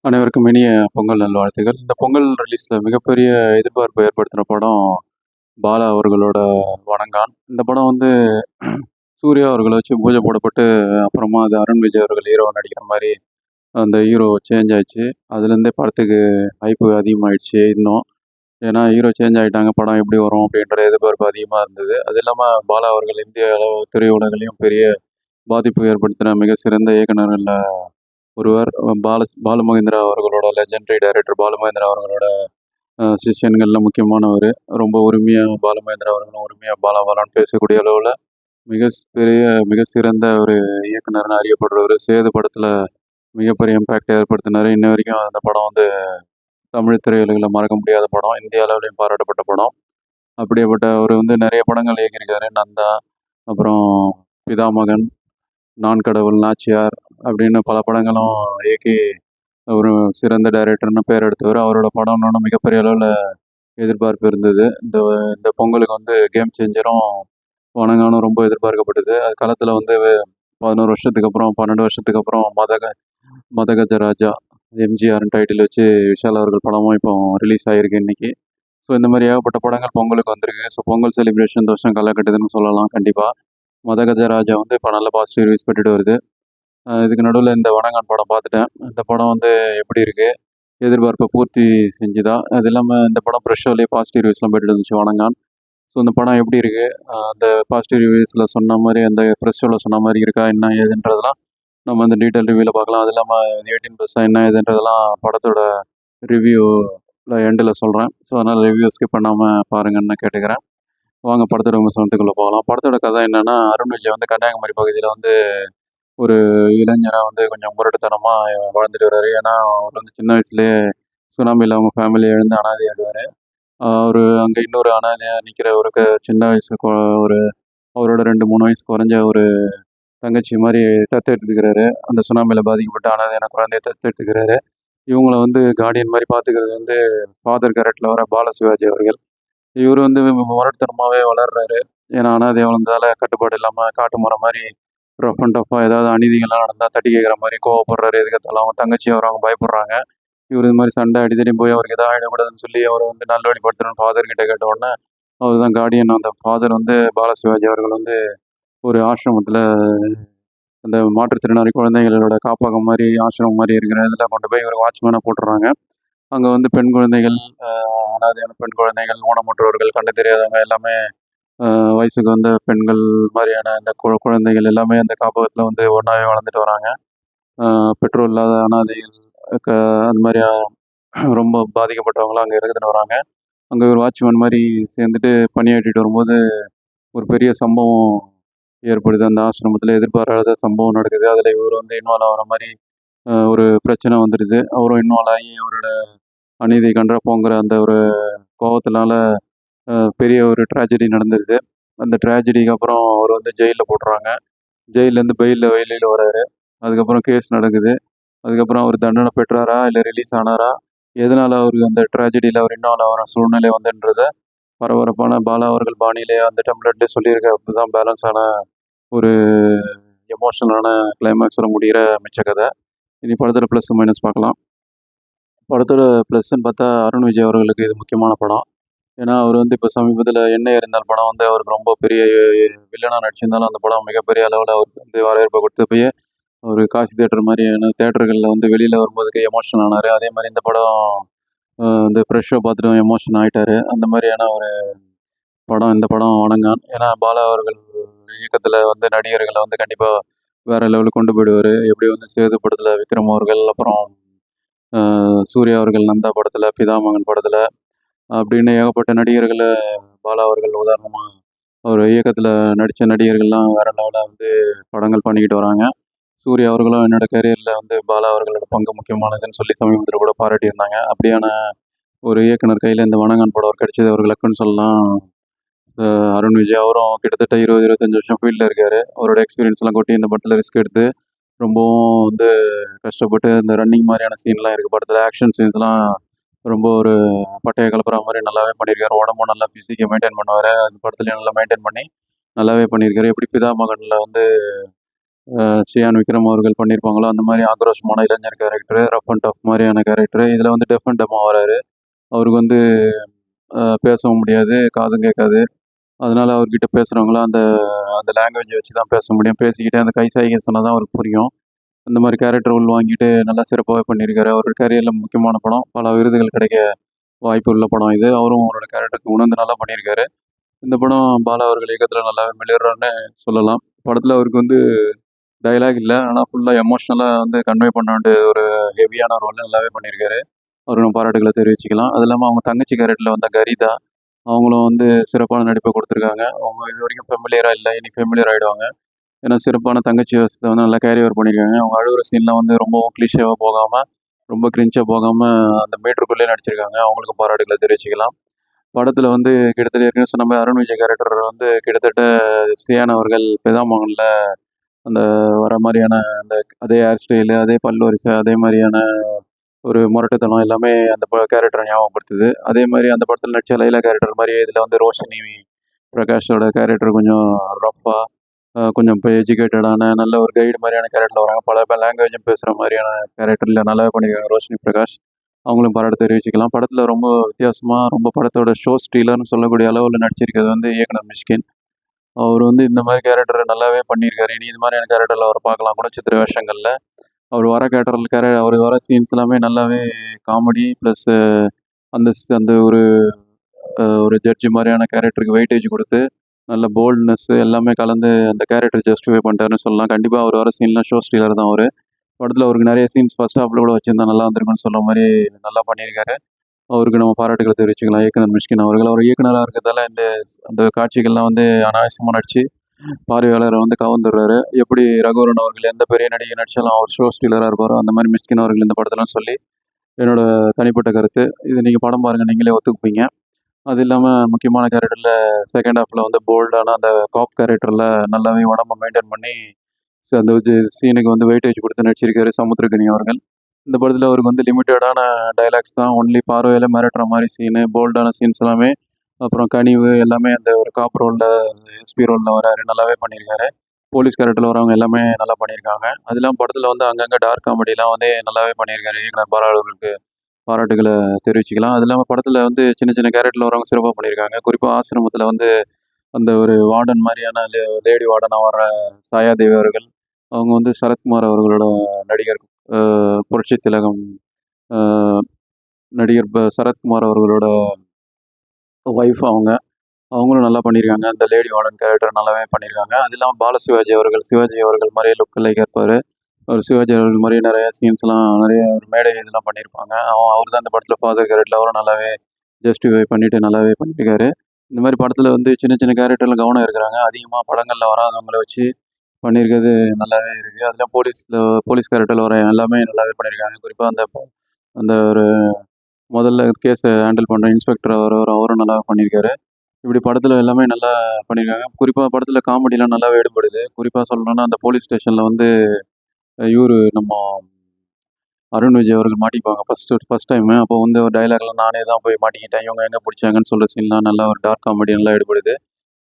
அனைவருக்கும் இனிய பொங்கல் நல்வாழ்த்துகள். இந்த பொங்கல் ரிலீஸில் மிகப்பெரிய எதிர்பார்ப்பை ஏற்படுத்தின படம் பாலா அவர்களோட வணங்கான். இந்த படம் வந்து சூர்யா அவர்களை வச்சு பூஜை போடப்பட்டு அப்புறமா அது அருண் விஜய் அவர்கள் ஹீரோ நடிக்கிற மாதிரி அந்த ஹீரோ சேஞ்ச் ஆயிடுச்சு. அதுலேருந்தே படத்துக்கு ஹைப்பு அதிகமாகிடுச்சு இன்னும். ஏன்னா ஹீரோ சேஞ்ச் ஆகிட்டாங்க, படம் எப்படி வரும் அப்படின்ற எதிர்பார்ப்பு அதிகமாக இருந்தது. அது இல்லாமல் பாலா அவர்கள் இந்திய அளவு திரையுலகிலையும் பெரிய பாதிப்பு ஏற்படுத்தின மிக சிறந்த இயக்குநர்களில் ஒருவர். பாலுமகேந்திரா அவர்களோட லெஜெண்டரி டைரக்டர் பாலுமகேந்திரா அவர்களோட சிஷ்யன்களில் முக்கியமானவர். ரொம்ப உரிமையாக பாலுமகேந்திரா அவர்களும் உரிமையாக பாலா பாலான்னு பேசக்கூடிய அளவில் பெரிய மிக சிறந்த ஒரு இயக்குனர்னு அறியப்படுறவர். சேது படத்தில் மிகப்பெரிய இம்பேக்ட் ஏற்படுத்தினார். இன்ன வரைக்கும் அந்த படம் வந்து தமிழ் திரையுலகில் மறக்க முடியாத படம், இந்திய அளவுலையும் பாராட்டப்பட்ட படம். அப்படியேப்பட்ட அவர் வந்து நிறைய படங்கள் இயக்கியிருக்காரு. நந்தா, அப்புறம் பிதாமகன், நான் கடவுள், நாச்சியார் அப்படின்னு பல படங்களும் இயக்கி ஒரு சிறந்த டைரக்டர்னு பேர் எடுத்தவர். அவரோட படம்னு மிகப்பெரிய அளவில் எதிர்பார்ப்பு இருந்தது. இந்த இந்த பொங்கலுக்கு வந்து கேம் சேஞ்சரும் வணங்கானும் ரொம்ப எதிர்பார்க்கப்பட்டது. அது காலத்தில் வந்து 11 வருஷத்துக்கு அப்புறம் 12 வருஷத்துக்கு அப்புறம் மதகஜ ராஜா எம்ஜிஆர்னு டைட்டில் வச்சு விஷால் அவர்கள் படமும் இப்போ ரிலீஸ் ஆகிருக்கு இன்னைக்கு. ஸோ இந்த மாதிரி ஏகப்பட்ட படங்கள் பொங்கலுக்கு வந்திருக்கு. ஸோ பொங்கல் செலிப்ரேஷன் இந்த வருஷம் களை கட்டுதுன்னு சொல்லலாம் கண்டிப்பாக. மதகஜ ராஜா வந்து இப்போ நல்ல பாசிட்டிவ் ரிவ்யூஸ் பெற்றுட்டு வருது. இதுக்கு நடுவில் இந்த வணங்கான் படம் பார்த்துட்டேன். இந்த படம் வந்து எப்படி இருக்குது, எதிர்பார்ப்பை பூர்த்தி செஞ்சுதா? அது இல்லாமல் இந்த படம் ப்ரெஷ் ஷோலேயே பாசிட்டிவ் ரிவ்யூஸ்லாம் போய்ட்டு இருந்துச்சு வணங்கான். ஸோ இந்த படம் எப்படி இருக்குது, அந்த பாசிட்டிவ் ரிவ்யூஸில் சொன்ன மாதிரி அந்த ப்ரெஷ் ஷோவில் சொன்ன மாதிரி இருக்கா என்ன ஏதுன்றதெல்லாம் நம்ம அந்த டீட்டெயில் ரிவ்யூவில் பார்க்கலாம். அது இல்லாமல் 18+ என்ன ஏதுன்றதெல்லாம் படத்தோட ரிவ்யூவில் எண்டில் சொல்கிறேன். ஸோ அதனால் ரிவ்யூ ஸ்கிப் பண்ணாமல் பாருங்கன்னு நான் கேட்டுக்கிறேன். வாங்க படத்தோட விமர்சனத்துக்குள்ளே போகலாம். படத்தோட கதை என்னென்னா, அருண் விஜய் வந்து கன்னியாகுமரி பகுதியில் வந்து ஒரு இளைஞராக வந்து கொஞ்சம் முரட்டுத்தனமாக வாழ்ந்துட்டு வர்றாரு. ஏன்னா அவர் வந்து சின்ன வயசுலேயே சுனாமியில் அவங்க ஃபேமிலி எழுந்து அனாதையாடுவார். அவர் அங்கே இன்னொரு அனாதையாக நிற்கிற ஒரு சின்ன வயசு ஒரு அவரோட 2-3 வயசு குறைஞ்ச ஒரு தங்கச்சி மாதிரி தத்தெடுத்துக்கிறாரு. அந்த சுனாமியில் பாதிக்கப்பட்ட அனாதையான குழந்தைய தத்தெடுத்துக்கிறாரு. இவங்கள வந்து கார்டியன் மாதிரி பார்த்துக்கிறது வந்து ஃபாதர் கேரக்டரில் வர பாலசிவாஜி அவர்கள். இவர் வந்து முரட்டுத்தனமாகவே வளர்றாரு. ஏன்னா அனாதை வளர்ந்ததால் கட்டுப்பாடு இல்லாமல் காட்டு மரம் மாதிரி ரஃப் அண்ட் டஃப்பாக ஏதாவது அநீதிகள்லாம் நடந்தால் தட்டி கேட்குற மாதிரி கோவப்படுறாரு. எதுக்கத்தாலும் அவங்க தங்கச்சி அவங்க பயப்படுறாங்க. இவர் இது மாதிரி சண்டை அடித்தடி போய் அவருக்கு எதாவது ஆகிடக்கூடாதுன்னு சொல்லி அவரை வந்து நல்வழிப்படுத்தணும்னு ஃபாதர்கிட்ட கேட்ட உடனே அவர் தான் கார்டியன். அந்த ஃபாதர் வந்து பாலசிவாஜி அவர்கள் வந்து ஒரு ஆசிரமத்தில் அந்த மாற்றுத்திறனாளி குழந்தைகளோட காப்பகம் மாதிரி ஆசிரமம் மாதிரி இருக்கிற இதில் கொண்டு போய் இவர் வாட்ச்மேனாக போட்டுடுறாங்க. அங்கே வந்து பெண் குழந்தைகள், அனாதையான பெண் குழந்தைகள், ஊனமுற்றவர்கள், கண்ணு தெரியாதவங்க எல்லாமே வயசுக்கு வந்த பெண்கள் மாதிரியான இந்த குழந்தைகள் எல்லாமே அந்த காப்பகத்தில் வந்து ஒன்றாவே வளர்ந்துட்டு வராங்க. பெற்றோர் இல்லாத அனாதைகள், அந்த மாதிரி ரொம்ப பாதிக்கப்பட்டவங்களாம் அங்கே இருந்துட்டு வராங்க. அங்கே ஒரு வாட்ச்மேன் மாதிரி சேர்ந்துட்டு பணியாற்றிட்டு வரும்போது ஒரு பெரிய சம்பவம் ஏற்படுது. அந்த ஆசிரமத்தில் எதிர்பாராத சம்பவம் நடக்குது. அதில் இவர் வந்து இன்வால்வ் ஆகிற மாதிரி ஒரு பிரச்சனை வந்துடுது. அவரும் இன்வால்வ் ஆகி அவரோட அநீதி கன்றப்போங்கிற அந்த ஒரு கோபத்தினால பெரிய ஒரு ட்ராஜடி நடந்துருது. அந்த ட்ராஜடிக்கு அப்புறம் அவர் வந்து ஜெயிலில் போட்டுறாங்க. ஜெயிலேருந்து பெயிலில் வெளியில் வராரு. அதுக்கப்புறம் கேஸ் நடக்குது. அதுக்கப்புறம் அவர் தண்டனை பெற்றாரா இல்லை ரிலீஸ் ஆனாரா, எதனால் அவருக்கு அந்த ட்ராஜடியில் அவர் இன்வால்வ் ஆகிற சூழ்நிலை வந்துன்றத பரபரப்பான பாலா அவர்கள் பாணியிலே அந்த டெம்ப்ளேட்லேயே சொல்லியிருக்க. அப்படி தான் பேலன்ஸான ஒரு எமோஷனலான கிளைமேக்ஸோட முடிகிற மிச்ச கதை. இனி படத்தோட ப்ளஸ் மைனஸ் பார்க்கலாம். படத்தோட ப்ளஸ்ன்னு பார்த்தா அருண் விஜய் அவர்களுக்கு இது முக்கியமான படம். ஏன்னா அவர் வந்து இப்போ சமீபத்தில் என்ன இருந்தால் படம் வந்து அவருக்கு ரொம்ப பெரிய வில்லனாக நடிச்சிருந்தாலும் அந்த படம் மிகப்பெரிய அளவில் அவருக்கு வந்து வரவேற்பை கொடுத்து போய் ஒரு காசி தேட்டர் மாதிரியான தேட்டர்களில் வந்து வெளியில் வரும்போதுக்கு எமோஷன் ஆனார். அதே மாதிரி இந்த படம் இந்த ப்ரெஷ் ஷோ பார்த்துட்டு எமோஷன் ஆகிட்டார். அந்த மாதிரியான ஒரு படம் இந்த படம் வணங்கான். ஏன்னா பாலா அவர்கள் இயக்கத்தில் வந்து நடிகர்களை வந்து கண்டிப்பாக வேறு லெவலுக்கு கொண்டு போயிடுவார். எப்படி வந்து சேது படத்தில் விக்ரம் அவர்கள், அப்புறம் சூர்யா அவர்கள் நந்தா படத்தில், பிதாமகன் படத்தில் அப்படின்னு ஏகப்பட்ட நடிகர்களை பாலா அவர்கள் உதாரணமாக அவர் இயக்கத்தில் நடித்த நடிகர்கள்லாம் வேறு லெவலில் வந்து படங்கள் பண்ணிக்கிட்டு வராங்க. சூர்யா அவர்களும் என்னோடய கரியரில் வந்து பாலா அவர்களோட பங்கு முக்கியமானதுன்னு சொல்லி சமீபத்தில் கூட பாராட்டியிருந்தாங்க. அப்படியான ஒரு இயக்குனர் கையில் இந்த வணங்கான் படம் கிடைச்சது அவர் லக்குன்னு சொல்லலாம். அருண் விஜய் அவரும் கிட்டத்தட்ட 20-25 வருஷம் ஃபீல்டில் இருக்கார். அவரோட எக்ஸ்பீரியன்ஸ்லாம் கொட்டி இந்த படத்தில் ரிஸ்க் எடுத்து ரொம்பவும் வந்து கஷ்டப்பட்டு இந்த ரன்னிங் மாதிரியான சீன்லாம் இருக்குது படத்தில். ஆக்ஷன் சீன்ஸ்லாம் ரொம்ப ஒரு பட்டையை கலப்புற மாதிரி நல்லாவே பண்ணியிருக்காரு. உடம்பும் நல்லா ஃபிசிக்கை மெயின்டைன் பண்ணுவார். அந்த படத்துலையும் நல்லா மெயின்டைன் பண்ணி நல்லாவே பண்ணியிருக்காரு. எப்படி பிதாமகனில் வந்து சியான் விக்ரம் அவர்கள் பண்ணியிருப்பாங்களோ அந்த மாதிரி ஆக்ரோஷமான இளைஞர் கேரக்டரு, ரஃப் அண்ட் டஃப் மாதிரியான கேரக்டரு. இதில் வந்து டெஃப் அண்ட் டம்மாக வராரு. அவருக்கு வந்து பேசவும் முடியாது, காதும் கேட்காது. அதனால அவர்கிட்ட பேசுகிறவங்களாம் அந்த அந்த லாங்குவேஜை வச்சு தான் பேச முடியும். பேசிக்கிட்டே அந்த கை சைகை சொன்னால் தான் அவருக்கு புரியும். அந்த மாதிரி கேரக்டர் உள்வாங்கிட்டு நல்லா சிறப்பாகவே பண்ணியிருக்காரு. அவரோட கரியரில் முக்கியமான படம். பல விருதுகள் கிடைக்க வாய்ப்பு உள்ள படம் இது. அவரும் அவரோட கேரக்டருக்கு உணர்ந்து நல்லா பண்ணியிருக்காரு. இந்த படம் பாலா அவர்கள் இயக்கத்தில் நல்லாவே மிளிர்றாருன்னு சொல்லலாம். படத்தில் அவருக்கு வந்து டயலாக் இல்லை, ஆனால் ஃபுல்லாக எமோஷ்னலாக வந்து கன்வே பண்ண வேண்டிய ஒரு ஹெவியான ரோல் நல்லாவே பண்ணியிருக்காரு. அவருக்கு நம்ம பாராட்டுகளை தெரிவிச்சுக்கலாம். அது இல்லாமல் அவங்க தங்கச்சி கேரக்டரில் வந்த கரிதா, அவங்களும் வந்து சிறப்பான நடிப்பை கொடுத்துருக்காங்க. அவங்க இது வரைக்கும் ஃபெமிலியராக இல்லை, இனி ஃபெமிலியர் ஆகிடுவாங்க. ஏன்னா சிறப்பான தங்கச்சி வேஷத்தை வந்து நல்லா கேரி ஓவர் பண்ணியிருக்காங்க. அவங்க அழுகுற சீன்லாம் வந்து ரொம்பவும் கிளிஷேவாக போகாமல், ரொம்ப கிரின்ச்சாக போகாமல் அந்த மீட்டருக்குள்ளேயே நடிச்சிருக்காங்க. அவங்களுக்கும் பாராட்டுகளை தெரிவிச்சுக்கலாம். படத்தில் வந்து கிட்டத்தட்ட ஏற்கனவே சொன்ன மாதிரி அருண் விஜய் கேரக்டர் வந்து கிட்டத்தட்ட சியான் அவர்கள் பிதாமகனில் அந்த வர மாதிரியான அந்த அதே ஹேர் ஸ்டைலு, அதே பல் வரிசை, அதே மாதிரியான ஒரு முரட்டுத்தனம் எல்லாமே அந்த கேரக்டரை ஞாபகப்படுத்துது. அதே மாதிரி அந்த படத்தில் நடித்த லைலா கேரக்டர் மாதிரியே இதில் வந்து ரோஷினி பிரகாஷோட கேரக்டர் கொஞ்சம் ரஃப்பாக, கொஞ்சம் இப்போ எஜுகேட்டடான நல்ல ஒரு கைடு மாதிரியான கேரக்டரில் வராங்க. பல லாங்குவேஜும் பேசுகிற மாதிரியான கேரக்டரில் நல்லாவே பண்ணியிருக்காங்க ரோஷினி பிரகாஷ். அவங்களும் பாராட்டு தெரிவிச்சுக்கலாம். படத்தில் ரொம்ப வித்தியாசமாக, ரொம்ப படத்தோட ஷோ ஸ்டீலர்னு சொல்லக்கூடிய அளவில் நடிச்சிருக்கிறது வந்து இயக்குனர் மிஷ்கின். அவர் வந்து இந்த மாதிரி கேரக்டரை நல்லாவே பண்ணியிருக்காரு. இனி இது மாதிரியான கேரக்டரில் அவரை பார்க்கலாம் குணச்சித்திர வேஷங்களில். அவர் வர அவர் வர சீன்ஸ் எல்லாமே நல்லாவே காமெடி ப்ளஸ் அந்த ஒரு ஜட்ஜு மாதிரியான கேரக்டருக்கு வெயிட்டேஜ் கொடுத்து நல்ல போல்ட்னஸ்ஸு எல்லாமே கலந்து அந்த கேரக்டர் ஜஸ்டிஃபை பண்ணிட்டாருன்னு சொல்லலாம். கண்டிப்பாக அவர் வர சீன்லாம் ஷோ ஸ்டீலர் தான் அவரு. படத்தில் அவருக்கு நிறைய சீன்ஸ் ஃபர்ஸ்ட் ஹாஃப்ல கூட வச்சிருந்தா நல்லா இருந்திருக்கும்னு சொல்ற மாதிரி நல்லா பண்ணியிருக்காரு. அவருக்கு நம்ம பாராட்டுகளை தெரிவிச்சுக்கலாம் இயக்குனர் மிஷ்கின் அவர்கள். அவர் இயக்குனராக இருக்கிறதால அந்த காட்சிகள்லாம் வந்து அனாயாசமாக நடிச்சு பார்வையாளரை வந்து கவர்ந்துடுறாரு. எப்படி ரகுவரன் அவர்கள் எந்த பெரிய நடிகை நடித்தாலும் அவர் ஷோ ஸ்டீலராக இருப்பாரோ அந்த மாதிரி மிஷ்கின் அவர்கள் இந்த படத்துலன்னு சொல்லி என்னோட தனிப்பட்ட கருத்து. இது நீங்கள் படம் பாருங்கள், நீங்களே ஒத்துக்குப்பீங்க. அது இல்லாமல் முக்கியமான கேரக்டரில் செகண்ட் ஹாஃபில் வந்து போல்டான அந்த காப் கேரக்டரில் நல்லாவே உடம்ப மெயின்டைன் பண்ணி அந்த சீனுக்கு வந்து வெயிட்டேஜ் கொடுத்து நடிச்சிருக்காரு சமுத்திரக்கனி அவர்கள். இந்த படத்தில் அவருக்கு வந்து லிமிட்டடான டைலாக்ஸ் தான், ஒன்லி பார்வையில் மிரட்டுற மாதிரி சீனு, போல்டான சீன்ஸ் எல்லாமே, அப்புறம் கனிவு எல்லாமே அந்த ஒரு காப் ரோலில், எஸ்பி ரோலில் வராரு, நல்லாவே பண்ணியிருக்காரு. போலீஸ் கேரக்டரில் வரவங்க எல்லாமே நல்லா பண்ணியிருக்காங்க. அது இல்லாமல் படத்தில் வந்து அங்கங்கே டார்க் காமெடிலாம் வந்து நல்லாவே பண்ணியிருக்காரு இயக்குனர் பாலா அவர்களுக்கு பாராட்டுகளை தெரிவிச்சுக்கலாம். அது இல்லாமல் படத்தில் வந்து சின்ன சின்ன கேரக்டரில் வரவங்க சிறப்பாக பண்ணியிருக்காங்க. குறிப்பாக ஆசிரமத்தில் வந்து அந்த ஒரு வார்டன் மாதிரியான லேடி வார்டனாக வர சாயாதேவி அவர்கள், அவங்க வந்து சரத்குமார் அவர்களோட நடிகர், புரட்சி திலகம் நடிகர் சரத்குமார் அவர்களோட ஒய்ஃப் அவங்க. அவங்களும் நல்லா பண்ணியிருக்காங்க. அந்த லேடி வார்டன் கேரக்டர் நல்லாவே பண்ணியிருக்காங்க. அது இல்லாமல் சிவாஜி அவர்கள் மாதிரியே லுக் லைக் இருப்பார். அவர் சிவாஜி அவர்கள் மாதிரியே நிறைய சீன்ஸ்லாம் நிறைய மேடை இதெல்லாம் பண்ணியிருப்பாங்க. அவர் தான் இந்த படத்தில் ஃபாதர் கேரக்டரில் அவரும் நல்லாவே ஜஸ்டிஃபை பண்ணிவிட்டு நல்லாவே பண்ணியிருக்காரு. இந்த மாதிரி படத்தில் வந்து சின்ன சின்ன கேரக்டரில் கவனம் இருக்கிறாங்க. அதிகமாக படங்களில் வராதவங்கள வச்சு பண்ணியிருக்கிறது நல்லாவே இருக்குது. அதில் போலீஸ் கேரக்டரில் வர எல்லாமே நல்லாவே பண்ணியிருக்காங்க. குறிப்பாக அந்த அந்த ஒரு முதல்ல கேஸை ஹேண்டில் பண்ணுற இன்ஸ்பெக்டர் அவரும் நல்லா பண்ணியிருக்காரு. இப்படி படத்தில் எல்லாமே நல்லா பண்ணியிருக்காங்க. குறிப்பாக படத்தில் காமெடிலாம் நல்லாவே ஈடுபடுது. குறிப்பாக சொல்லணும்னா அந்த போலீஸ் ஸ்டேஷனில் வந்து நம்ம அருண் விஜய் அவர்கள் மாட்டிப்பாங்க ஃபர்ஸ்ட் டைமு. அப்போ வந்து ஒரு டயலாக்லாம் நானே தான் போய் மாட்டிக்கிட்டேன், இவங்க எங்கே பிடிச்சாங்கன்னு சொல்கிற சீன்லாம் நல்லா ஒரு டார்க் காமெடி நல்லா ஈடுபடுது.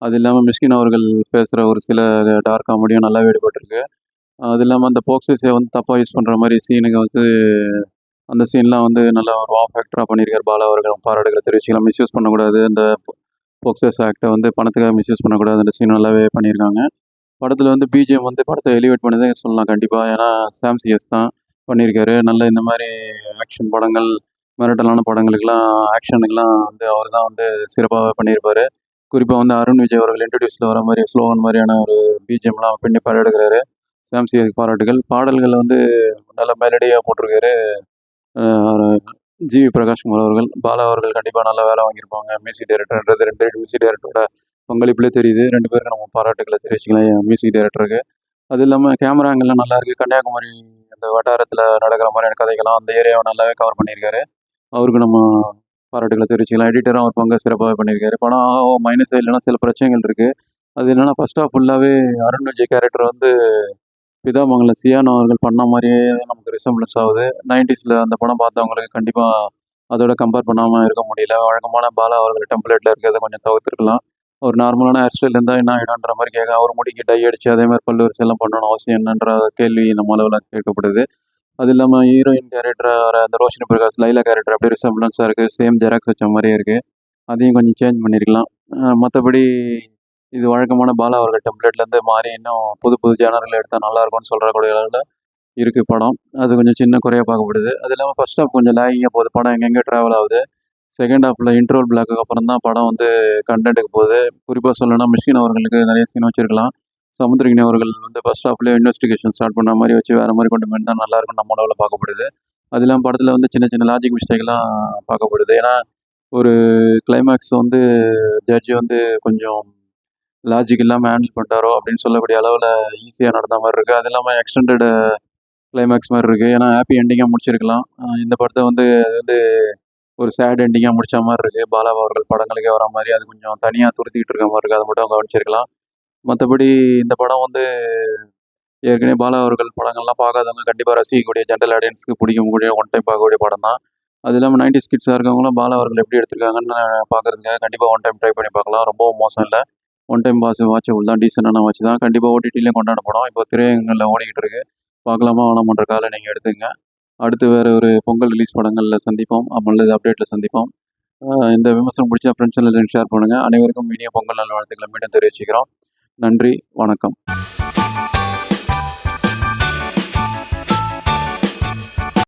அது இல்லாமல் மிஷ்கின் அவர்கள் பேசுகிற ஒரு சில டார்க் காமெடியும் நல்லாவே ஈடுபட்டிருக்கு. அது இல்லாமல் அந்த போக்சோஸை வந்து தப்பாக யூஸ் பண்ணுற மாதிரி சீனுங்க வந்து அந்த சீன்லாம் வந்து நல்லா ஒரு ஆஃப் ஆக்டராக பண்ணியிருக்காரு பாலா அவர்கள். பாராட்டுகளை தெரிவிச்சுக்கலாம். மிஸ்யூஸ் பண்ணக்கூடாது, இந்த போக்சோஸ் ஆக்டை வந்து பணத்துக்காக மிஸ்யூஸ் பண்ணக்கூடாது, அந்த சீன் நல்லாவே பண்ணியிருக்காங்க. படத்தில் வந்து பிஜிஎம் வந்து படத்தை எலிவேட் பண்ணதே சொல்லலாம் கண்டிப்பாக. ஏன்னா சாம் சிஎஸ் தான் பண்ணியிருக்காரு. நல்ல இந்த மாதிரி ஆக்ஷன் படங்கள், மிரட்டலான படங்களுக்கெல்லாம் ஆக்ஷனுக்கெல்லாம் வந்து அவர் தான் வந்து சிறப்பாக பண்ணியிருப்பார். குறிப்பாக வந்து அருண் விஜய் அவர்கள் இன்ட்ரடியூஸில் வர மாதிரி ஸ்லோகன் மாதிரியான ஒரு பிஜிஎம்லாம் பின்னி பாராட்டுகிறாரு. சாம் சிஎஸ்க்கு பாராட்டுகள். பாடல்கள் வந்து நல்ல மெலடியாக போட்டிருக்காரு ஜிவி பிரகாஷ்குமார் அவர்கள். பாலா அவர்கள் கண்டிப்பாக நல்ல வேலை வாங்கியிருப்பாங்க. மியூசிக் டைரக்டர்ன்றது 2 மியூசிக் டைரக்டரோட பங்களிப்புலேயே தெரியுது. 2 பேரும் நம்ம பாராட்டுகளை தெரிவிச்சுக்கலாம் மியூசிக் டைரக்டருக்கு. அது இல்லாமல் கேமரா ஆங்கிள்லாம் நல்லா இருக்குது. கன்னியாகுமரி அந்த வட்டாரத்தில் நடக்கிற மாதிரியான கதைகள்லாம் அந்த ஏரியாவை நல்லாவே கவர் பண்ணியிருக்காரு. அவருக்கு நம்ம பாராட்டுகளை தெரிவிச்சுக்கலாம். எடிட்டரும் அவர் பங்கு சிறப்பாகவே பண்ணியிருக்காரு. படம் மைனஸே இல்லைன்னா சில பிரச்சனைகள் இருக்குது. அது என்னென்னா ஃபர்ஸ்ட் ஹாஃப் ஃபுல்லாகவே அருண் விஜய் கேரக்டர் வந்து பிதாமங்கலம் சியான் அவர்கள் பண்ண மாதிரியே நமக்கு ரிசம்பிளன்ஸ் ஆகுது. 90ஸ்ல அந்த படம் பார்த்தவங்களுக்கு கண்டிப்பாக அதோட கம்பேர் பண்ணாமல் இருக்க முடியல. வழக்கமான பாலா அவர்கள் டெம்ப்ளேட்டில் இருக்கிறத கொஞ்சம் தவிர்த்துருக்கலாம். ஒரு நார்மலான ஹேர் ஸ்டைல் இருந்தால் என்ன ஆகிடும்ன்ற மாதிரி கேட்க, அவர் முடிக்கு டை அடிச்சு அதே மாதிரி பல்லு வரிசையெல்லாம் பண்ணணும் அவசியம் என்னன்ற கேள்வி நம்ம அளவில் கேட்கப்படுது. அது இல்லாமல் ஹீரோயின் கேரக்டர் வர அந்த ரோஷினி பிரகாஷ் லைலா கேரக்டர் அப்படியே ரிசம்பிளன்ஸாக இருக்குது, சேம் ஜெராக்ஸ் வச்ச மாதிரியே இருக்குது. அதையும் கொஞ்சம் சேஞ்ச் பண்ணியிருக்கலாம். மற்றபடி இது வழக்கமான பாலா அவர்கள் டெம்ப்ளேட்லேருந்து மாறி இன்னும் புது புது ஜேனரில் எடுத்தால் நல்லாயிருக்கும்னு சொல்கிறக்கூடிய அளவில் இருக்குது படம். அது கொஞ்சம் சின்ன குறையாக பார்க்கப்படுது. அது இல்லாமல் ஃபர்ஸ்ட் ஹாஃப் கொஞ்சம் லேகிங்காக போகுது, படம் எங்கெங்கே ட்ராவல் ஆகுது. செகண்ட் ஹாஃபில் இன்ட்ரோல் பிளாக்குக்கு அப்புறம் தான் படம் வந்து கண்டென்ட்டுக்கு போகுது. குறிப்பாக சொல்லணும்னா மிஷ்கின் அவர்களுக்கு நிறைய சீன் வச்சுருக்கலாம். சமுத்திரகினி அவர்கள் வந்து ஃபர்ஸ்ட் ஹாஃப்லேயே இன்வெஸ்டிகேஷன் ஸ்டார்ட் பண்ண மாதிரி வச்சு வேறு மாதிரி கொண்டு போயிருந்தால் நல்லாயிருக்கும் நம்ம அளவில் பார்க்கப்படுது. அது இல்லாமல் படத்தில் வந்து சின்ன சின்ன லாஜிக் மிஸ்டேக்லாம் பார்க்கப்படுது. ஏன்னா ஒரு கிளைமேக்ஸ் வந்து ஜட்ஜி வந்து கொஞ்சம் லாஜிக் இல்லாமல் ஹேண்டில் பண்ணிட்டாரோ அப்படின்னு சொல்லக்கூடிய அளவில் ஈஸியாக நடந்த மாதிரி இருக்குது. அது இல்லாமல் எக்ஸ்டெண்டட் கிளைமேக்ஸ் மாதிரி இருக்குது. ஏன்னா ஹாப்பி எண்டிங்காக முடிச்சிருக்கலாம். இந்த படத்தை வந்து அது வந்து ஒரு சேட் எண்டிங்காக முடிச்ச மாதிரி இருக்குது. பாலா அவர்கள் படங்களுக்கே வர மாதிரி அது கொஞ்சம் தனியாக துருத்திக்கிட்டு இருக்க மாதிரி இருக்குது. அதை மட்டும் கவனிச்சிருக்கலாம். மற்றபடி இந்த படம் வந்து ஏற்கனவே பாலா அவர்கள் படங்கள்லாம் பார்க்காதவங்க கண்டிப்பாக ரசிக்கக்கூடிய ஜென்ரல் ஆடியன்ஸ்க்கு பிடிக்கக்கூடிய ஒன் டைம் பார்க்கக்கூடிய படம் தான். அது இல்லாமல் 90s கிட்ஸாக இருக்கவங்களும் பாலா அவர்கள் எப்படி எடுத்திருக்காங்கன்னு பார்க்குறதுக்காக கண்டிப்பாக ஒன் டைம் ட்ரை பண்ணி பார்க்கலாம். ரொம்பவும் மோசம் இல்லை. ஒன் டைம் வாட்சபிள் தான், டீசெண்டான வாட்ச் தான். கண்டிப்பாக ஓடிடிலையும் கொண்டாட படம். இப்போ திரையரங்குகளில் ஓடிக்கிட்டு இருக்கு. பார்க்கலாமா வேணாமான்ற காலை நீங்கள் எடுத்துங்க. அடுத்து வேறு ஒரு பொங்கல் ரிலீஸ் படங்களில் சந்திப்போம், அல்லது அப்டேட்டில் சந்திப்போம். இந்த விமர்சனம் பிடிச்சா ஃப்ரெண்ட்ஸ் எல்லாம் ஷேர் பண்ணுங்கள். அனைவருக்கும் இனிய பொங்கல் நல்வாழ்த்துக்களை மீண்டும் தெரிவிச்சுக்கிறோம். நன்றி, வணக்கம்.